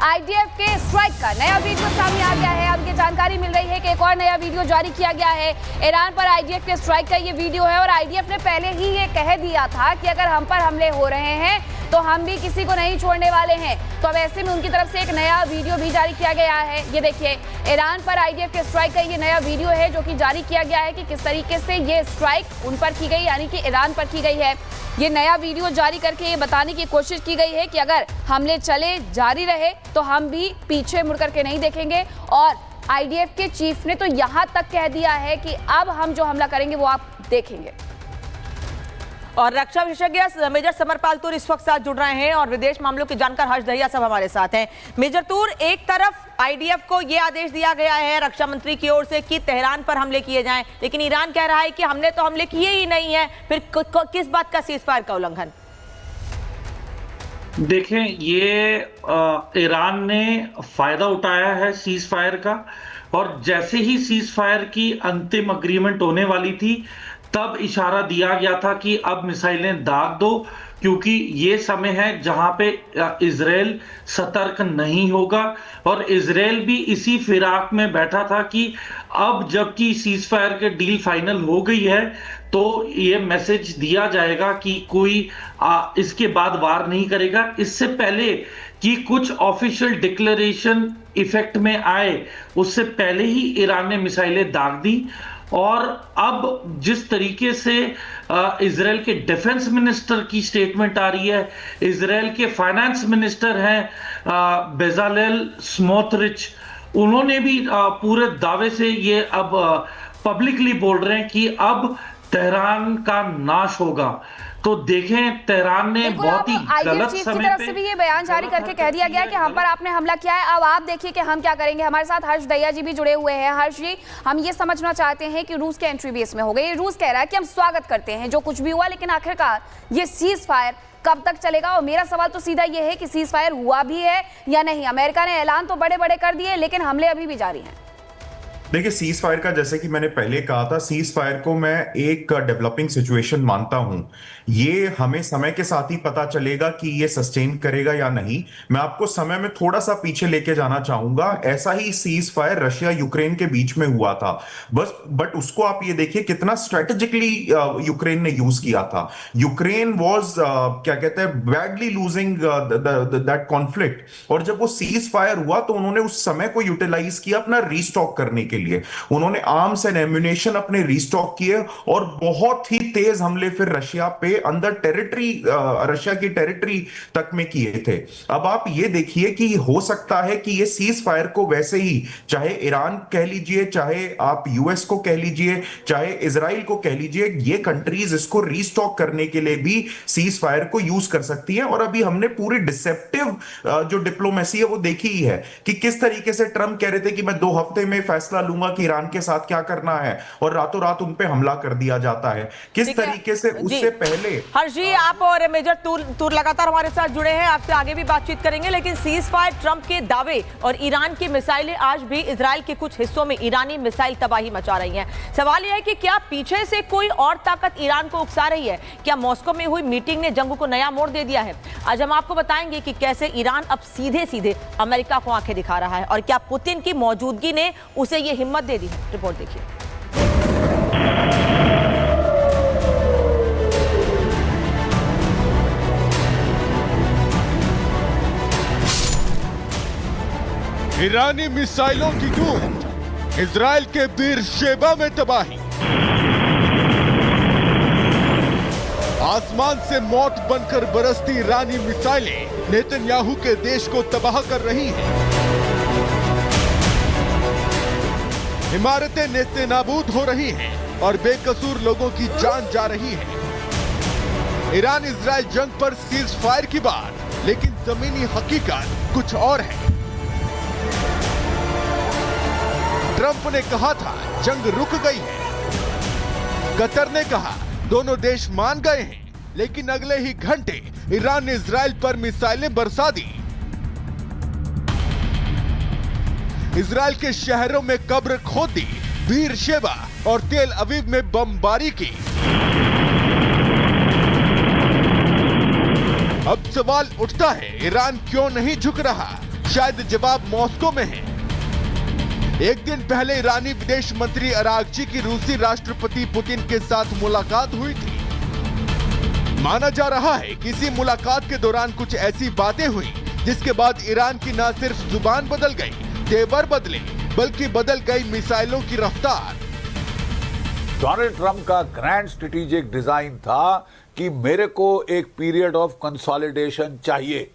IDF के strike का नया वीडियो सामने आ गया है। अब ये जानकारी मिल रही है कि एक और नया वीडियो जारी किया गया है। ईरान पर आईडीएफ के स्ट्राइक का ये वीडियो है और आईडीएफ ने पहले ही ये कह दिया था कि अगर हम पर हमले हो रहे हैं तो हम भी किसी को नहीं छोड़ने वाले हैं। तो अब ऐसे में उनकी तरफ से एक नया वीडियो भी जारी किया गया है। ये देखिए, ईरान पर आईडीएफ के स्ट्राइक का ये नया वीडियो है जो कि जारी किया गया है कि किस तरीके से ये स्ट्राइक उन पर की गई, यानी कि ईरान पर की गई है। ये नया वीडियो जारी करके ये बताने की कोशिश की गई है कि अगर हमले चले जारी रहे तो हम भी पीछे मुड़ करके नहीं देखेंगे। और आईडीएफ के चीफ ने तो यहाँ तक कह दिया है कि अब हम जो हमला करेंगे वो आप देखेंगे। और रक्षा विशेषज्ञ मेजर समरपाल तूर इस वक्त साथ जुड़ रहे हैं और विदेश मामलों के जानकार हर्ष दहिया सब हमारे साथ हैं। मेजर तूर, एक तरफ आईडीएफ को यह आदेश दिया गया है रक्षा मंत्री की ओर से कि तेहरान पर हमले किए जाएं, लेकिन ईरान कह रहा है कि हमने तो हमले किए ही नहीं है। फिर किस बात का सीजफायर का उल्लंघन? देखें, ये ईरान ने फायदा उठाया है सीज फायर का, और जैसे ही सीज फायर की अंतिम अग्रीमेंट होने वाली थी तब इशारा दिया गया था कि अब मिसाइलें दाग दो, क्योंकि ये समय है जहां पे इजराइल सतर्क नहीं होगा। और इजराइल भी इसी फिराक में बैठा था कि अब जबकि सीज फायर के डील फाइनल हो गई है तो ये मैसेज दिया जाएगा कि कोई इसके बाद वार नहीं करेगा। इससे पहले कि कुछ ऑफिशियल डिक्लेरेशन इफेक्ट में आए, उससे पहले ही ईरान ने मिसाइलें दाग दी। और अब जिस तरीके से इजराइल के डिफेंस मिनिस्टर की स्टेटमेंट आ रही है, इजराइल के फाइनेंस मिनिस्टर हैं बेजालेल स्मोट्रिच, उन्होंने भी पूरे दावे से ये अब पब्लिकली बोल रहे हैं कि अब तेहरान का नाश होगा। तो देखें, तेहरान ने बहुत ही गलत समय की तरफ से भी ये बयान जारी करके कह दिया गया कि हम पर आपने हमला किया है, अब आप देखिए कि हम क्या करेंगे। हमारे साथ हर्ष दहिया जी भी जुड़े हुए हैं। हर्ष जी, हम ये समझना चाहते हैं कि रूस के एंट्री भी इसमें हो गई। रूस कह रहा है कि हम स्वागत करते हैं जो कुछ भी हुआ, लेकिन आखिरकार ये सीज फायर कब तक चलेगा? और मेरा सवाल तो सीधा ये है कि सीज फायर हुआ भी है या नहीं। अमेरिका ने ऐलान तो बड़े बड़े कर दिए, लेकिन हमले अभी भी जारी हैं। देखिए, सीज फायर का, जैसे कि मैंने पहले कहा था, सीज फायर को मैं एक डेवलपिंग सिचुएशन मानता हूं। ये हमें समय के साथ ही पता चलेगा कि ये सस्टेन करेगा या नहीं। मैं आपको समय में थोड़ा सा पीछे लेके जाना चाहूंगा। ऐसा he cease fire Russia Ukraine के बीच में हुआ था, बट उसको आप ये देखिए कितना स्ट्रेटेजिकली यूक्रेन ने यूज किया था। यूक्रेन वॉज क्या कहते हैं, बैडली लूजिंग दैट कॉन्फ्लिक्ट। और जब वो सीज फायर हुआ तो उन्होंने उस समय को यूटिलाइज किया अपना रीस्टॉक करने के लिए। उन्होंने आर्म्स एंड एम्युनिशन अपने रीस्टॉक किए और बहुत ही तेज हमले फिर रशिया पे अंदर टेरिटरी, रशिया की टेरिटरी तक में किए थे। अब आप ये देखिए कि हो सकता है कि ये सीज फायर को वैसे ही, चाहे ईरान कह लीजिए, चाहे आप यूएस को कह लीजिए, चाहे इजराइल को कह लीजिए, ये कंट्रीज इसको रीस्टॉक करने के लिए भी सीज फायर को यूज कर सकती है। और अभी हमने पूरी डिसेप्टिव जो डिप्लोमेसी है वो देखी ही है कि किस तरीके से ट्रंप कह रहे थे कि मैं 2 हफ्ते में फैसला लूंगा कि ईरान के साथ क्या करना है, और रातों रात उन पे हमला कर दिया जाता है। किस तरीके से उससे पहले। हर्ष जी, आप और मेजर तूर लगातार हमारे साथ जुड़े हैं, आपसे आगे भी बातचीत करेंगे। लेकिन सीज फायर, ट्रंप के दावे और ईरान की मिसाइलें, आज भी इजराइल के कुछ हिस्सों में ईरानी मिसाइल तबाही मचा रही हैं। सवाल यह है कि क्या पीछे से कोई और ताकत ईरान को उकसा रही है? क्या मॉस्को में हुई मीटिंग ने जंग को नया मोड़ दे दिया है? आज हम आपको बताएंगे कि कैसे ईरान अब सीधे सीधे अमेरिका को आंखें दिखा रहा है और क्या पुतिन की मौजूदगी ने उसे ये हिम्मत दे दी है। रिपोर्ट देखिए। ईरानी मिसाइलों की गूंज, इजराइल के बीरशेबा में तबाही, आसमान से मौत बनकर बरसती ईरानी मिसाइलें नेतन्याहू के देश को तबाह कर रही हैं। इमारतें नेस्तनाबूद हो रही हैं और बेकसूर लोगों की जान जा रही है। ईरान इजराइल जंग पर सीज फायर की बात, लेकिन जमीनी हकीकत कुछ और है। ट्रंप ने कहा था जंग रुक गई है, कतर ने कहा दोनों देश मान गए हैं, लेकिन अगले ही घंटे ईरान ने इजराइल पर मिसाइलें बरसा दी। इजराइल के शहरों में कब्र खोद दी, बीरशेबा और तेल अवीव में बमबारी की। अब सवाल उठता है, ईरान क्यों नहीं झुक रहा? शायद जवाब मॉस्को में है। एक दिन पहले ईरानी विदेश मंत्री अरागची की रूसी राष्ट्रपति पुतिन के साथ मुलाकात हुई थी। माना जा रहा है कि इसी मुलाकात के दौरान कुछ ऐसी बातें हुई जिसके बाद ईरान की न सिर्फ जुबान बदल गई, तेवर बदले, बल्कि बदल गई मिसाइलों की रफ्तार। डोनाल्ड ट्रंप का ग्रैंड स्ट्रेटेजिक डिजाइन था कि मेरे को एक पीरियड ऑफ कंसोलिडेशन चाहिए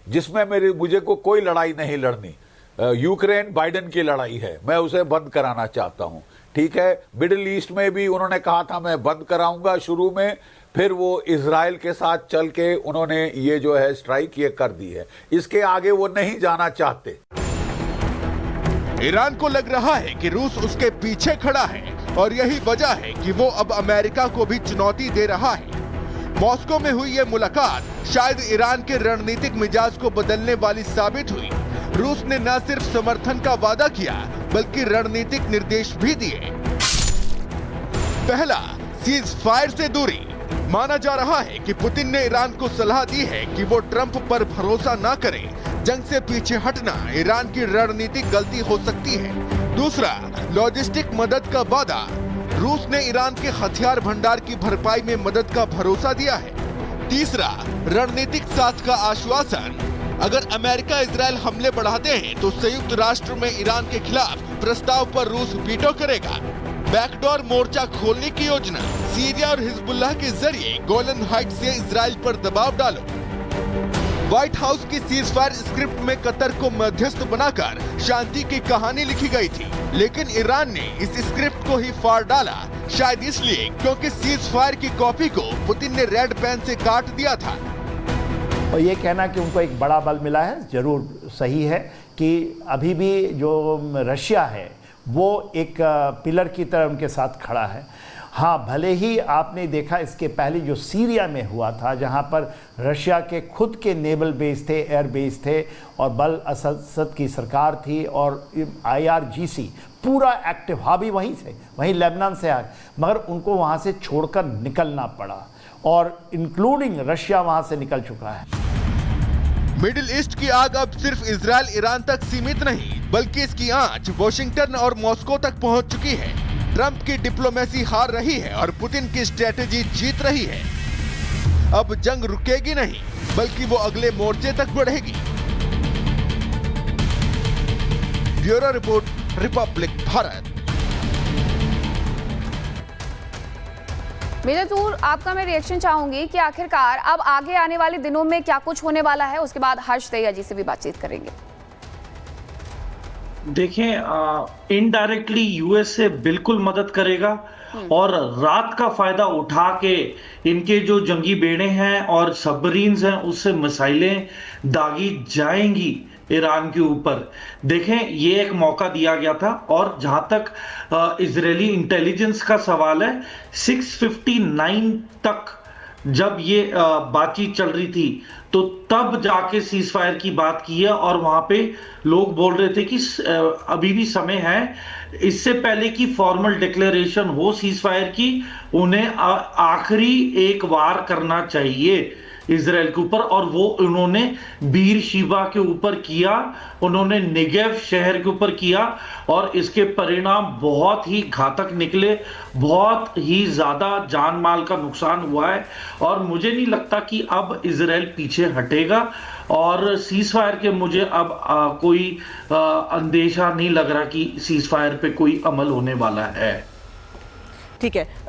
जिसमें मुझे को कोई लड़ाई नहीं लड़नी। यूक्रेन बाइडेन की लड़ाई है, मैं उसे बंद कराना चाहता हूं। ठीक है, मिडिल ईस्ट में भी उन्होंने कहा था मैं बंद कराऊंगा शुरू में, फिर वो इजराइल के साथ चल के उन्होंने ये जो है स्ट्राइक ये कर दी है। इसके आगे वो नहीं जाना चाहते। ईरान को लग रहा है कि रूस उसके पीछे खड़ा है और यही वजह है कि वो अब अमेरिका को भी चुनौती दे रहा है। मॉस्को में हुई ये मुलाकात शायद ईरान के रणनीतिक मिजाज को बदलने वाली साबित हुई। रूस ने न सिर्फ समर्थन का वादा किया बल्कि रणनीतिक निर्देश भी दिए। पहला, सीज फायर से दूरी। माना जा रहा है कि पुतिन ने ईरान को सलाह दी है कि वो ट्रंप पर भरोसा न करे। जंग से पीछे हटना ईरान की रणनीतिक गलती हो सकती है। दूसरा, लॉजिस्टिक मदद का वादा। रूस ने ईरान के हथियार भंडार की भरपाई में मदद का भरोसा दिया है। तीसरा, रणनीतिक साथ का आश्वासन। अगर अमेरिका इजराइल हमले बढ़ाते हैं तो संयुक्त राष्ट्र में ईरान के खिलाफ प्रस्ताव पर रूस वीटो करेगा। बैकडोर मोर्चा खोलने की योजना। सीरिया और हिजबुल्लाह के जरिए गोलन हाइट्स से इजराइल पर दबाव डालो। व्हाइट हाउस की सीजफायर स्क्रिप्ट में कतर को मध्यस्थ बनाकर शांति की कहानी लिखी गई थी, लेकिन ईरान ने इस स्क्रिप्ट को ही फाड़ डाला, शायद इसलिए क्योंकि सीजफायर की कॉपी को पुतिन ने रेड पेन से काट दिया था। और ये कहना कि उनको एक बड़ा बल मिला है जरूर सही है कि अभी भी जो रशिया है वो एक पिलर की तरह उनके साथ खड़ा है। हाँ, भले ही आपने देखा इसके पहले जो सीरिया में हुआ था जहाँ पर रशिया के खुद के नेवल बेस थे, एयर बेस थे और बल असद की सरकार थी और IRGC पूरा एक्टिव, हाँ भी वहीं से, वहीं लेबनान से आए, मगर उनको वहाँ से छोड़कर निकलना पड़ा और इंक्लूडिंग रशिया वहाँ से निकल चुका है। मिडिल ईस्ट की आग अब सिर्फ इजराइल ईरान तक सीमित नहीं बल्कि इसकी आंच वॉशिंगटन और मॉस्को तक पहुंच चुकी है। ट्रंप की डिप्लोमेसी हार रही है और पुतिन की स्ट्रेटेजी जीत रही है। अब जंग रुकेगी नहीं बल्कि वो अगले मोर्चे तक बढ़ेगी। Bureau report, Republic Bharat. Major तूर, आपका मैं रिएक्शन चाहूंगी कि आखिरकार अब आगे आने वाले दिनों में क्या कुछ होने वाला है। उसके बाद हर्ष दहिया जी से भी बातचीत करेंगे। देखें, इनडायरेक्टली यूएसए बिल्कुल मदद करेगा और रात का फायदा उठा के इनके जो जंगी बेड़े हैं और सबमरीन्स हैं उससे मिसाइलें दागी जाएंगी ईरान के ऊपर। देखें, ये एक मौका दिया गया था और जहां तक इजरायली इंटेलिजेंस का सवाल है, 6:59 तक जब ये बातचीत चल रही थी तो तब जाके सीज फायर की बात की है और वहां पे लोग बोल रहे थे कि अभी भी समय है। इससे पहले कि फॉर्मल डिक्लेरेशन हो सीज फायर की, उन्हें आखिरी एक वार करना चाहिए इजराइल के ऊपर और वो उन्होंने बीर शिबा के ऊपर किया, उन्होंने नेगेव शहर के ऊपर किया और इसके परिणाम बहुत ही घातक निकले, बहुत ही ज्यादा जान माल का नुकसान हुआ है और मुझे नहीं लगता कि अब इजराइल पीछे हटेगा और सीज फायर के मुझे अब कोई अंदेशा नहीं लग रहा कि सीज फायर पे कोई अमल होने वाला है। ठीक है।